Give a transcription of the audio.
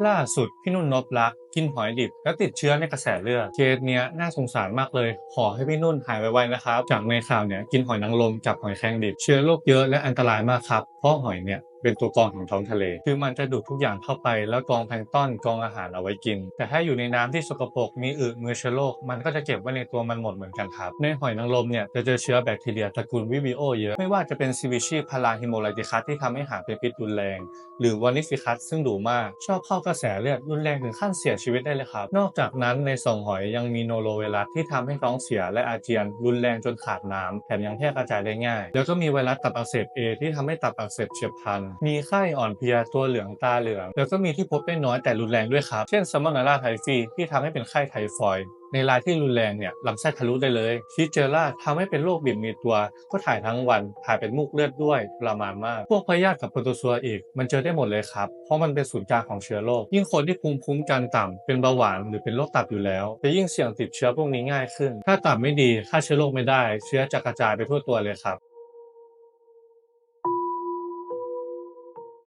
ล่าสุดพี่นุ่นนพลักษ์กินหอยดิบแล้วติดเชื้อในกระแสเลือดเคสเนี้ยน่าสงสารมากเลยขอให้พี่นุ่นหายไวๆนะครับจากในข่าวเนี่ยกินหอยนางรมกับหอยแครงดิบเชื้อโรคเยอะและอันตรายมากครับเพราะหอยเนี่ยเป็นตัวกรองของท้องทะเลคือมันจะดูดทุกอย่างเข้าไปแล้วกรองแพลงก์ตอนกรองอาหารเอาไว้กินแต่ถ้าอยู่ในน้ำที่สกปรกมีอึมีเชื้อโรคมันก็จะเก็บไว้ในตัวมันหมดเหมือนกันครับในหอยนางรมเนี่ยจะเจอเชื้อแบคทีเรียตระกูลวิบิโอเยอะไม่ว่าจะเป็นซีวิชีพาราฮิโมไลติคัสที่ทำให้หางเป็นพิษรุนแรงหรือวอนิฟิคัสซึ่งดุมากชอบเข้ากระแสเลือดรุนแรงถึงขั้นเสียชีวิตได้เลยครับนอกจากนั้นในส่องหอยยังมีโนโรไวรัสที่ทำให้ท้องเสียและอาเจียนรุนแรงจนขาดน้ำแถมยังแพร่กระจายได้ง่ายแล้วก็มีไวรัสตับอักเสบเอที่ทำให้ตับอักเสบเฉียบพลันมีไข้อ่อนเพลียตัวเหลืองตาเหลืองแล้วก็มีที่พบได้น้อยแต่รุนแรงด้วยครับเช่นซัมมอนเนลลาไทฟีที่ทำให้เป็นไข้ไทฟอยด์ในรายที่รุนแรงเนี่ยลำไส้ทะลุได้เลยชิเจอราทำให้เป็นโรคบีบมีตัวก็ถ่ายทั้งวันถ่ายเป็นมูกเลือดด้วยทรมานมากพวกพยาธิกับโปรโตซัวอีกมันเจอได้หมดเลยครับเพราะมันเป็นศูนย์กลางของเชื้อโรคยิ่งคนที่ภูมิคุ้มกันต่ำเป็นเบาหวานหรือเป็นโรคตับอยู่แล้วจะยิ่งเสี่ยงติดเชื้อพวกนี้ง่ายขึ้นถ้าตับไม่ดีฆ่าเชื้อโรคไม่ได้เชื้อจะกระจายไปทั่วตัวเลยครับ